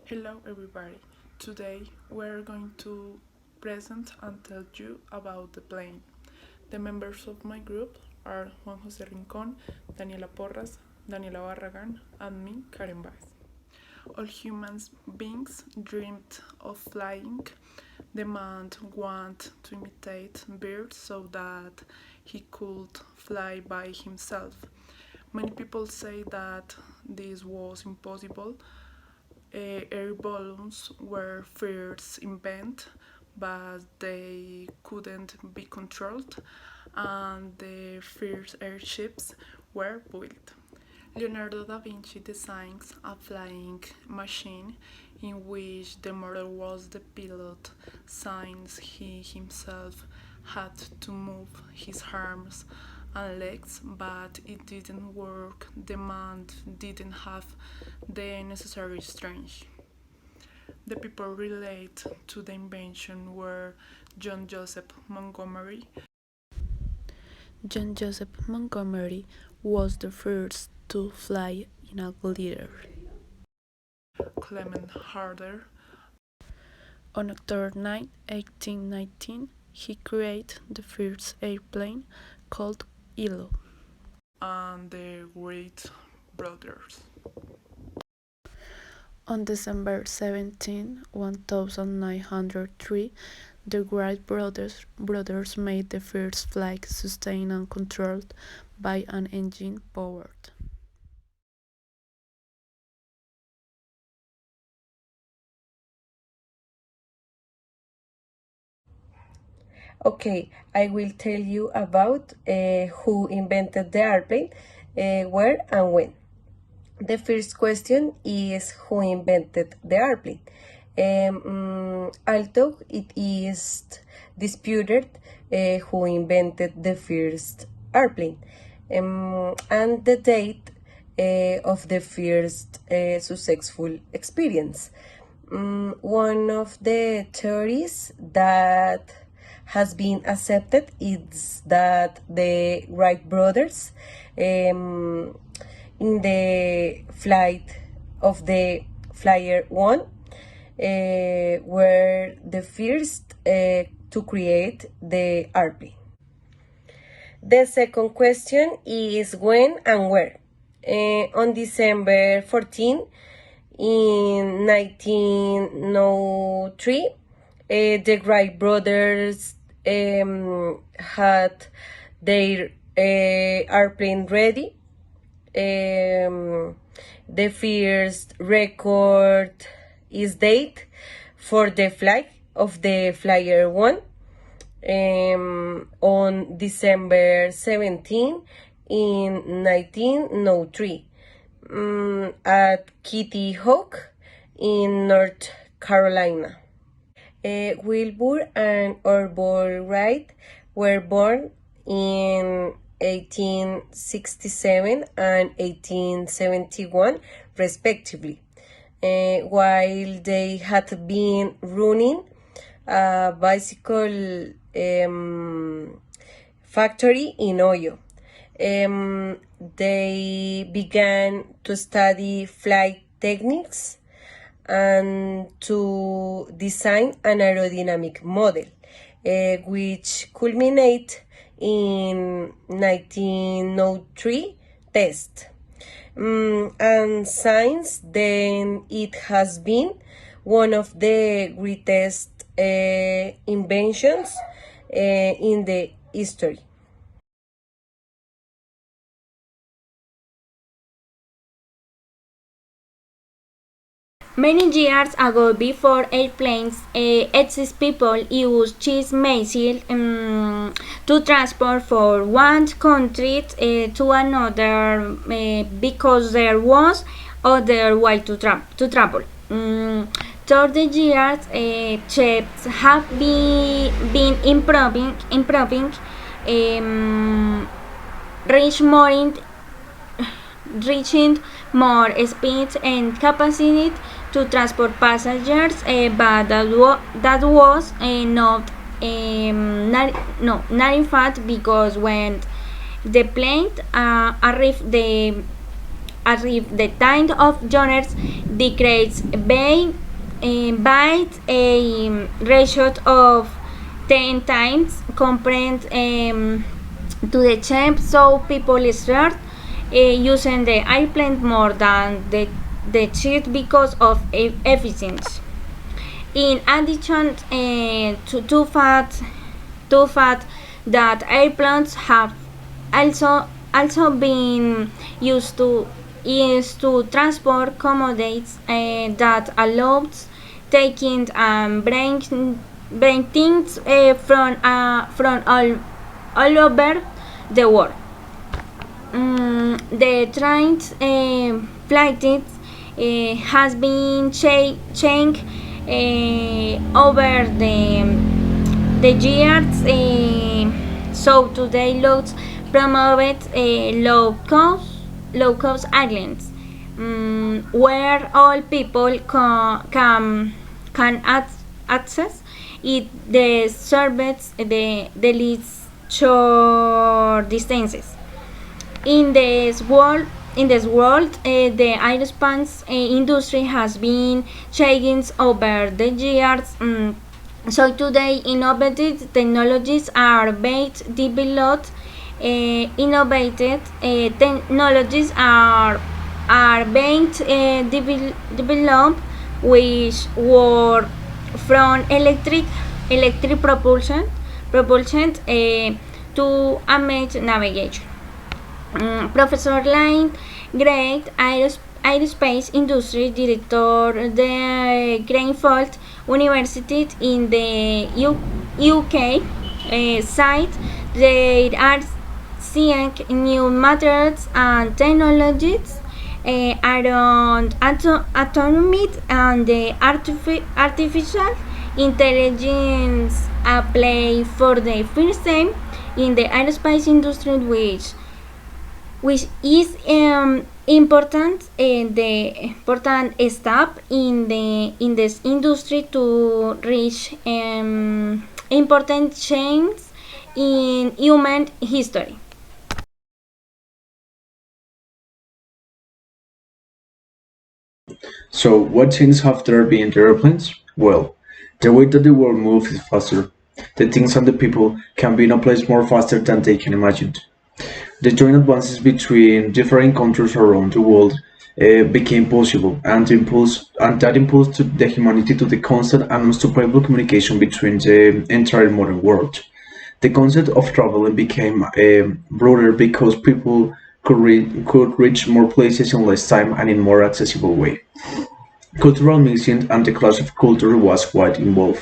Hello everybody. Today we're going to present and tell you about the plane. The members of my group are Juan José Rincón, Daniela Porras, Daniela Barragan, and me, Karen Baez. All human beings dreamed of flying. The man wanted to imitate birds so that he could fly by himself. Many people say that this was impossible. Air balloons were first invented, but they couldn't be controlled, and the first airships were built. Leonardo da Vinci designs a flying machine in which the model was the pilot, since he himself had to move his arms and legs, but it didn't work. The man didn't have the necessary strength. The people relate to the invention were John Joseph Montgomery. John Joseph Montgomery was the first to fly in a glider. Clement Harder. On October 9, 1819, he created the first airplane called Ilo. And the Wright brothers. On December 17, 1903, the Wright brothers made the first flight sustained and controlled by an engine powered. Okay, I will tell you about who invented the airplane, where and when. The first question is who invented the airplane. Although it is disputed who invented the first airplane, and the date of the first successful experience. One of the theories that has been accepted is that the Wright brothers, in the flight of the Flyer 1, were the first to create the airplane. The second question is when and where. On December 14, in 1903, the Wright brothers had their airplane ready. The first record is date for the flight of the Flyer 1 on December 17 in 1903 at Kitty Hawk in North Carolina. Wilbur and Orville Wright were born in 1867 and 1871, respectively, while they had been running a bicycle factory in Ohio. They began to study flight techniques and to design an aerodynamic model, which culminate in 1903 test. And since then it has been one of the greatest inventions in the history. Many years ago, before airplanes exist, people used cheese missile to transport from one country to another because there was other way to travel. Through the years, ships have been improving reaching more speed and capacity to transport passengers, but that was not in fact, because when the plane arrived, as if the time of journeys decreases by a ratio of 10 times compared to the shape, so people start using the airplane more than the ship because of efficiency. In addition to fact that airplanes have also been used to transport commodities that allows taking and bring things from all over the world. The train's flights has been changed over the years, so today loads promoted low cost islands, where all people can access it the service the least short distances. In this world, the aerospace industry has been changing over the years. So today, innovative technologies are being developed. Innovative technologies are being developed, which work from electric propulsion to image navigation. Professor Line, great aerospace industry director, the Greenfield University in the UK, site they are seeing new materials and technologies around autonomy and the artificial intelligence apply for the first time in the aerospace industry, which is important the important step in this industry to reach important changes in human history. So, what changes have there been in the airplanes? Well, the way that the world moves is faster. The things and the people can be in a place more faster than they can imagine. The joint advances between different countries around the world became possible, and that impulse to the humanity to the constant and unstoppable communication between the entire modern world. The concept of traveling became broader because people could reach more places in less time and in more accessible way. Cultural mixing and the clash of culture was quite involved.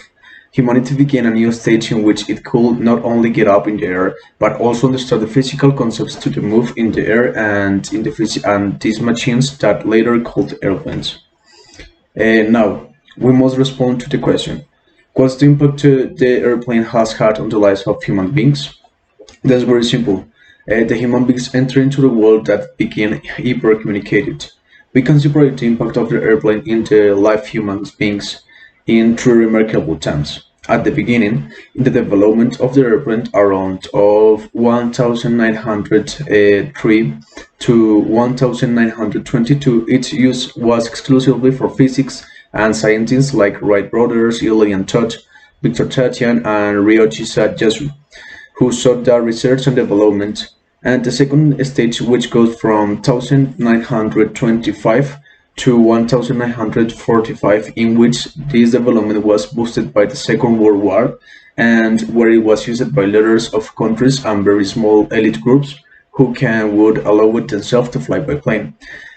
Humanity began a new stage in which it could not only get up in the air, but also understand the physical concepts to the move in the air and and these machines that later called airplanes. Now, we must respond to the question: what's the impact the airplane has had on the lives of human beings? That's very simple. The human beings enter into the world that became hyper communicated. We can separate the impact of the airplane into life human beings in three remarkable times. At the beginning, in the development of the airplane around of 1903 to 1922, its use was exclusively for physics and scientists like Wright brothers, Lilian Todd, Victor Tatian, and Ryoji Sayasu, who sought that research and development. And the second stage, which goes from 1925 to 1945, in which this development was boosted by the Second World War, and where it was used by leaders of countries and very small elite groups who would allow it themselves to fly by plane.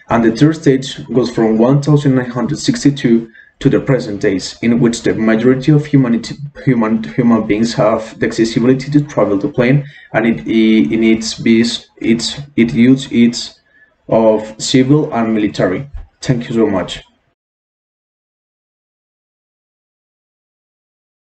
And the third stage goes from 1962 to the present days, in which the majority of human beings have the accessibility to travel to plane, and it uses of civil and military. Thank you so much.